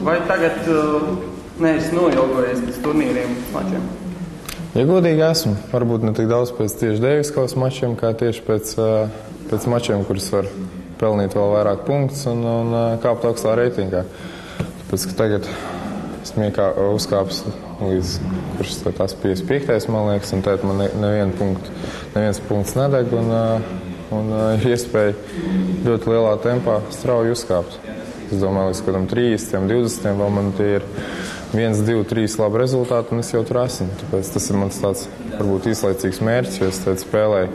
Vai tagad neesi noilgojies pēc turnīriem mačiem? Ja godīgi esmu, varbūt ne tik daudz pēc tieši Deiviskavas mačiem, kā tieši pēc mačiem, kurus var pelnīt vēl vairāk punktus un kāpt augstā reitingā. Tāpēc, ka tagad esmu uzkāpis līdz tās 55. man liekas, un tēt man neviens punkts nedeg, un ir iespēja ļoti lielā tempā strauji uzkāpt. Es domāju, līdz kādam 30, 20, vēl man tie ir 1, 2, 3 labi rezultāti, un es jau tur esmu. Tāpēc tas ir mans tāds, varbūt īslaicīgs mērķis, jo es teicu, spēlēju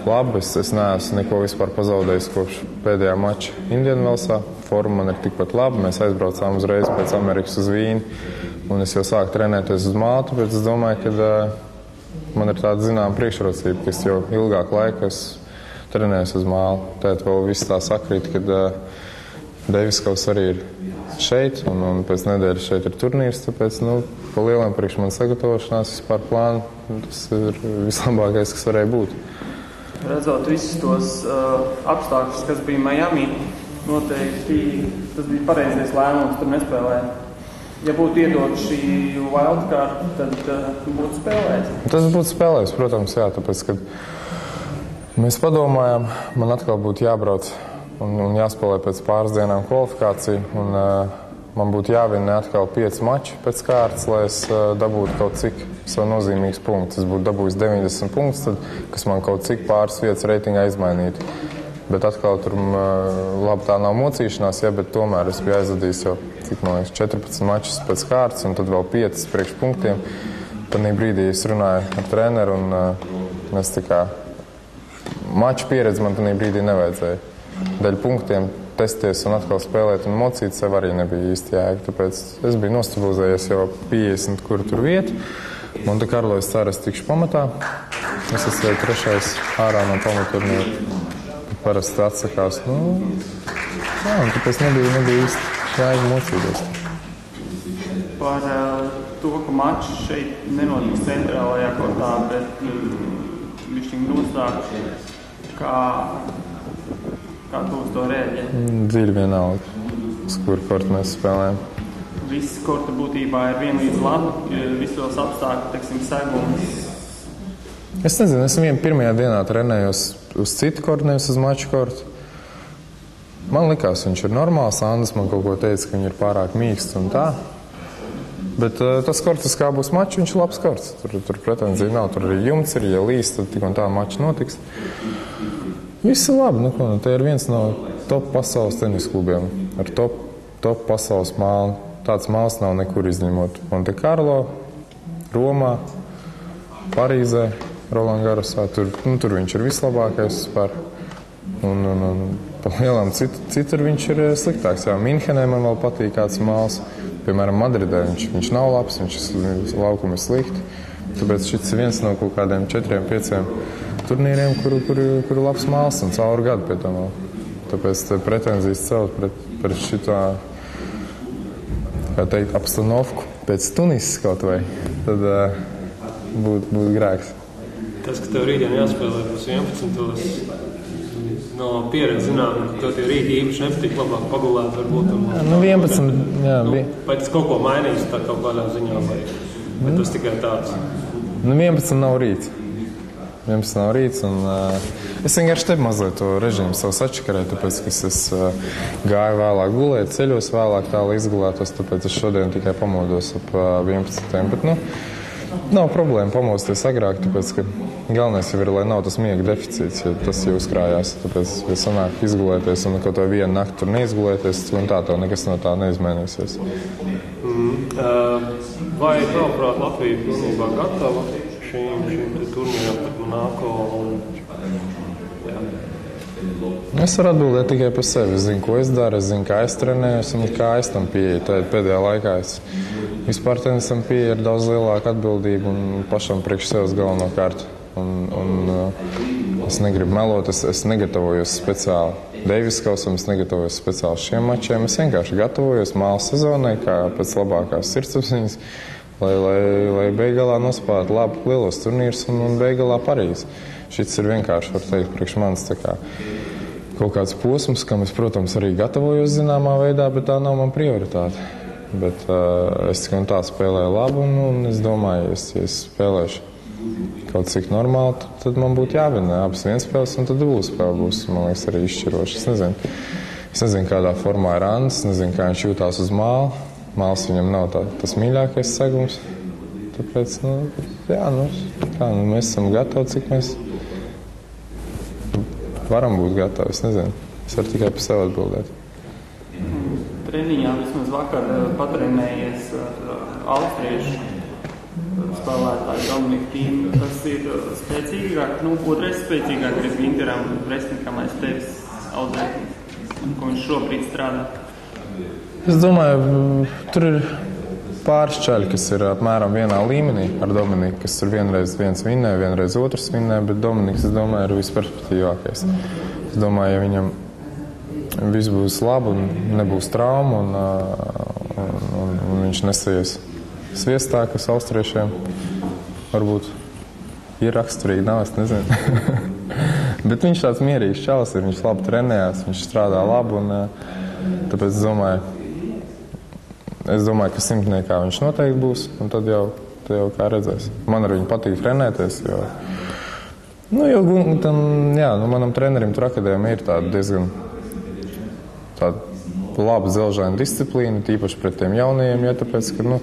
labi. Es neesmu neko vispār pazaudējis kopš pēdējā mača Indianvelsā. Forma man ir tikpat laba. Mēs aizbraucām uzreiz pēc Amerikas uz Vīni, un es jau sāku trenēties uz mālu, tāpēc es domāju, ka man ir tāda zināma priekšrocība, ka es jau ilgāku laiku trenējos uz mālu. Tēt vēl viss tā sakrīt, kad Deiviskavs arī ir šeit, un pēc nedēļas šeit ir turnīrs, tāpēc, pa lielām priekš man sagatavošanās vispār plānu, tas ir vislabākais, kas varēja būt. Redzot visus tos apstākļus, kas bija Miami, noteikti tas bija pareizais lēmums, tur nespēlēt. Ja būtu iedot šī wildcard, tad būtu spēlējis? Tas būtu spēlējis, protams, jā, tāpēc, kad mēs padomājām, man atkal būtu jābrauc un jāspēlē pēc pāris dienām kvalifikāciju, un man būtu jāvinē atkal 5 mači pēc kārtas, lai es dabūtu kaut cik savu nozīmīgus punktus. Es būtu dabūjis 90 punktus, tad, kas man kaut cik pāris vietas reitingā izmainītu. Bet atkal tur, labi, tā nav mocīšanās, ja, bet tomēr es biju aizvadījis jau, cik man liekas, 14 mačus pēc kārtas, un tad vēl 5 priekš punktiem. Tad brīdī es runāju ar treneru, un mēs tā kā maču pieredzi man tad brīdī nevajadzēja. Dēļ punktiem testies un atkal spēlēt un mocīt sev arī nebija īsti jēga. Tāpēc es biju nostabilizējies jau 50, kur tur vietu. Monte Carlo es ceru, es tikšu pamatā. Es esmu 3. ārā no pamaturnīra. Parasti atsakās. Jā, un tāpēc nebija īsti jēga mocīties. Par to, ka mačs šeit nenotiks centrālajā kortā, bet bišķiņ grūtāk, kā tu uz to rēģē? Dziļi vienalga, uz kuru kortu mēs spēlējam. Visi korti būtībā ir vienlīdz labi, visos apstākļu, teiksim, segums. Es nezinu, es pirmajā dienā trenējos uz citu kortu, nevis uz maču kortu. Man likās, viņš ir normāls, Andis man kaut ko teica, ka viņš ir pārāk mīksts un tā. Bet tas korts, kā būs mačs, viņš ir labs korts. Tur pretenzija nav, tur arī jumts ir, ja līs, tad tik un tā mačs notiks. Viss ir labi. Te ir viens no top pasaules tenis klubiem ar top pasaules mālu. Tāds māls nav nekur izņemot. Monte Carlo, Romā, Parīzē, Roland Garrosā. Tur viņš ir vislabākais vispār. Un pa lielām citur viņš ir sliktāks. Jā, Minhenē man vēl patīk kāds māls. Piemēram, Madridē viņš nav labs, laukumi ir slikti. Tāpēc šis ir viens no kaut kādiem 4-5 turnīriem, kuru labs māls un cauri gadu pie tam. Tāpēc pretenzijas celt pret šitā, kā teikt, apstanovku pēc Tunisas kaut vai, tad būtu grēks. Tas, ka tev rītdien jāspēlē pēc 11. No pieredzi zinām, ka tev tie rīti īpaši nepatīk labāk pagulēt varbūt. 11, jā. Vai tas kaut ko mainīs tā kaut kādā ziņā, vai tas tikai tāds? 11 nav rīts. 11 nav rīts, un es vienkārši te mazliet to režīmu savu sačakarēju, tāpēc, ka es gāju vēlāk gulēt, ceļos vēlāk tā, lai izgulētos, tāpēc es šodien tikai pamodos ap 11. Bet, nav problēma pamosties agrāk, tāpēc, ka galvenais jau ir, lai nav tas miega deficīts, ja tas jau uzkrājās. Tāpēc, ja sanāk izgulēties un kaut vai vienu nakti tur neizgulēties, un tā tev nekas no tā neizmainīsies. Vai tavuprāt Latvija pilnībā gatava šīm turnīrām pret Monako? Es varu atbildēt tikai par sevi. Es zinu, ko es daru, es zinu, kā es trenējos un kā es tam pieeju. Pēdējā laikā es vispār tenisam pieeju ar daudz lielāku atbildību un pašam priekš sevis galvenokārt. Es negribu melot, es negatavojos speciāli Deiviskavsam, es negatavojos speciāli šiem mačiem. Es vienkārši gatavojos mālu sezonai, kā pēc labākās sirdsapziņas, lai beigalā nospēlētu labu lielos turnīrus un beigalā Parīzi. Šis ir vienkārši, var teikt, priekš manis tā kā kaut kāds posms, kam es, protams, arī gatavojos zināmā veidā, bet tā nav man prioritāte. Bet es tikai tā spēlēju labu, un es domāju, ja es spēlēšu kaut cik normāli, tad man būtu jāvinē abas vienspēles, un tad spēle būs, man liekas, arī izšķiroša. Es nezinu, kādā formā ir Andis, nezinu, kā viņš jūtās uz māla. Māls viņam nav tas mīļākais segums. Tāpēc, mēs esam gatavi, cik mēs varam būt gatavi, es nezinu. Es varu tikai par sevi atbildēt. Treniņā vismaz vakar patrenējies austriešu spēlētāju Dominiku Tīmu. Tas ir spēcīgāk, otrais spēcīgāk ir Ginteram Resnikam aiz tevis audzētnis, ko viņš šobrīd strādā. Es domāju, tur ir pāris čaļi, kas ir apmēram vienā līmenī ar Dominiku, kas ir vienreiz viens vinnē, vienreiz otrs vinnē, bet Dominiks, es domāju, ir visperspektīvākais. Es domāju, ja viņam viss būs labi un nebūs traumu un viņš nesies sviestā, kas austriešiem varbūt ir raksturīgi, nav, es nezinu. Bet viņš tāds mierīgs čalis ir, viņš labi trenējās, viņš strādā labi un tāpēc es domāju, ka simtniekā viņš noteikti būs un tad jau kā redzēs. Man ar viņu patīk trenēties, manam trenerim tur akadēmija ir tāda diezgan laba dzelžaina disciplīna, tīpaši pret tiem jaunajiem, tāpēc, ka,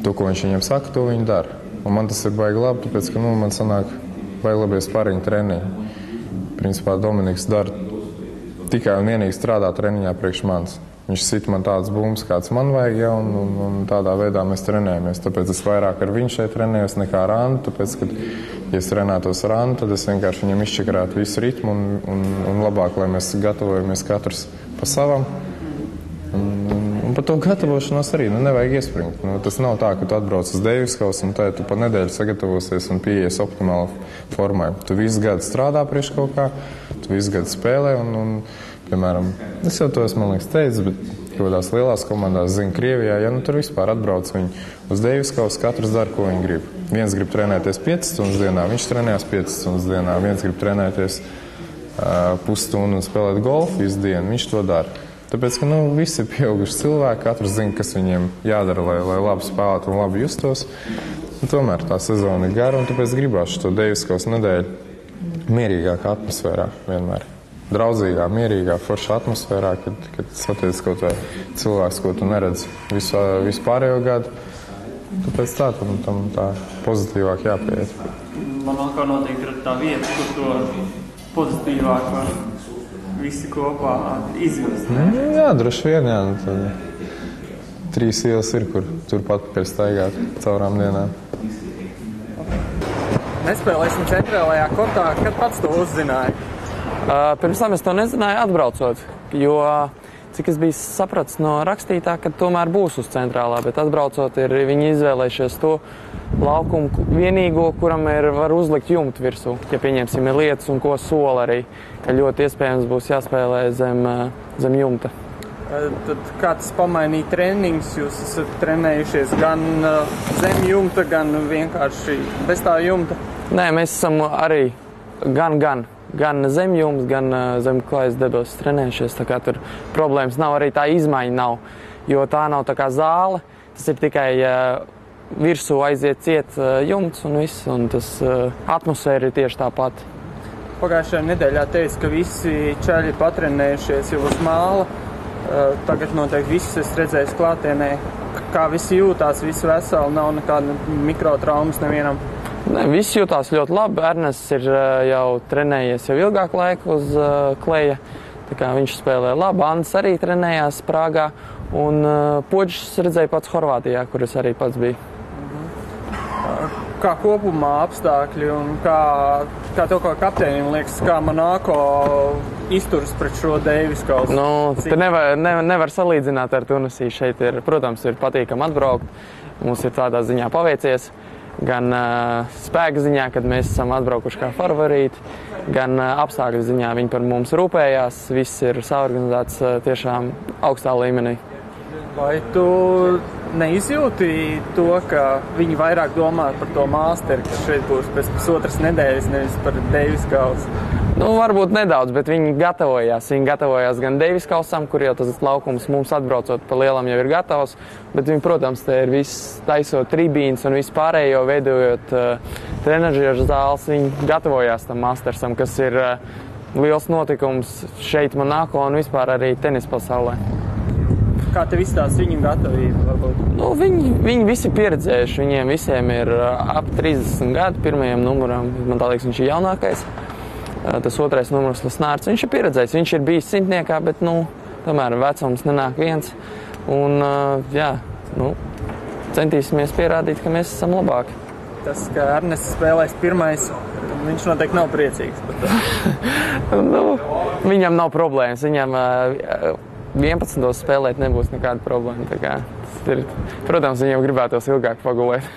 to, ko viņš viņam saka, to viņi dara. Un man tas ir baigi labi, tāpēc, ka, man sanāk baigi labie spariņu treniņi. Principā Dominiks dara tikai un vienīgi strādā treniņā priekš manis. Viņš sit man tādas bumbas, kāds man vajag, un tādā veidā mēs trenējamies. Tāpēc es vairāk ar viņu šeit trenējos nekā ar Andu, tāpēc, ka, ja es trenētos ar Andu, tad es vienkārši viņam izčakarētu visu ritmu un labāk, lai mēs gatavojamies katrs pa savam. Un par to gatavošanos arī nevajag iespringt. Tas nav tā, ka tu atbrauc uz Deiviskaus un tu pa nedēļu sagatavosies un pieies optimāli formai. Tu visu gadu strādā priekš kaut kā, tu visu gadu spēlē un piemēram, es jau to esmu, man liekas, teicis, bet kādās lielās komandās, zinu, Krievijā, tur vispār atbrauc viņi uz Deiviskaus, katrs dara, ko viņi grib. Viens grib trenēties 5 stundas dienā, viņš trenējās 5 stundas dienā, viens grib trenēties pusstundu un spēlēt golfu visu dienu, viņš to dara. Tāpēc, ka visi ir pieauguši cilvēki, katrs zina, kas viņiem jādara, lai labi spēlētu un labi justos. Un tomēr tā sezona ir gara, un tāpēc gribās šo Deiviskaus nedēļu mierīgākā atmosfērā vienmēr. Draudzīgā, mierīgā, foršā atmosfērā, kad satiec kaut vai cilvēks, ko tu neredzi visu pārējo gadu. Tāpēc tam tā pozitīvāk jāpieiet. Man vēl kā noteikti ir tā vieta, kur to pozitīvāk var visi kopā izjust. Jā, droši vien, tad 3 ielas ir, kur turpat pēc staigāt caurām dienām. Nespēlēsim centrālajā kortā, kad pats to uzzināji? Pirms tam es to nezināju atbraucot, jo, cik es biju sapratis no rakstītā, ka tomēr būs uz centrālā, bet atbraucot ir viņi izvēlējušies to laukumu vienīgo, kuram var uzlikt jumtu virsū. Ja pieņemsim ir lietas un ko sola arī, ka ļoti iespējams būs jāspēlē zem jumta. Tad kā tas pamainīja treniņus? Jūs esat trenējušies gan zem jumta, gan vienkārši bez tā jumta? Nē, mēs esam arī gan zem jumta, gan zem klājas debesīs trenējušies, tā kā tur problēmas nav, arī tā izmaiņa nav, jo tā nav tā kā zāle, tas ir tikai virsū aiziet ciet jumts un viss, un tas atmosfēra ir tieši tā pati. Pagājušajā nedēļā teica, ka visi čaļi patrenējušies jau uz māla, tagad noteikti visus es redzēju klātienē, kā visi jūtās, visi veseli, nav nekāda mikrotraumas nevienam. Ne, viss jūtās ļoti labi. Ernests ir jau trenējies jau ilgāku laiku uz kleja. Tā kā viņš spēlē labi. Andis arī trenējās Prāgā. Un Poģis redzēja pats Horvātijā, kur es arī pats biju. Kā kopumā apstākļi un kā tev kā kapteinim liekas, kā Monako izturas pret šo Deiviskausu? Te nevar salīdzināt ar Tunisiju. Šeit protams, ir patīkami atbraukt. Mums ir tādā ziņā paveicies. Gan spēka ziņā, kad mēs esam atbraukuši kā favorīti, gan apstākļu ziņā viņi par mums rūpējās. Viss ir saorganizēts tiešām augstā līmenī. Vai tu neizjūti to, ka viņi vairāk domā par to māsteri, kas šeit būs pēc pusotras nedēļas, nevis par Deiviskausu? Nu, varbūt nedaudz, bet viņi gatavojās. Viņi gatavojās gan Deivis kausam, kur jau tas laukums mums atbraucot pa lielam jau ir gatavs, bet viņi, protams, te ir viss taisot tribīns un viss pārējo, veidojot trenažieru zāles. Viņi gatavojās tam Mastersam, kas ir liels notikums šeit Monako un vispār arī tenis pasaulē. Kā tev izstāsta viņu gatavību? Varbūt? Nu, viņi visi pieredzējuši, viņiem visiem ir ap 30 gadi, pirmajam numuram, man tā liekas, viņš ir jaunākais. Tas otrais numurs Lesnārds, viņš ir pieredzējis, viņš ir bijis simtniekā, bet, tomēr vecums nenāk viens. Un, centīsimies pierādīt, ka mēs esam labāki. Tas, ka Ernests spēlēs pirmais, viņš noteikti nav priecīgs par to. Viņam nav problēmas, viņam 11. spēlēt nebūs nekāda problēma. Protams, viņam gribētos ilgāk pagulēt.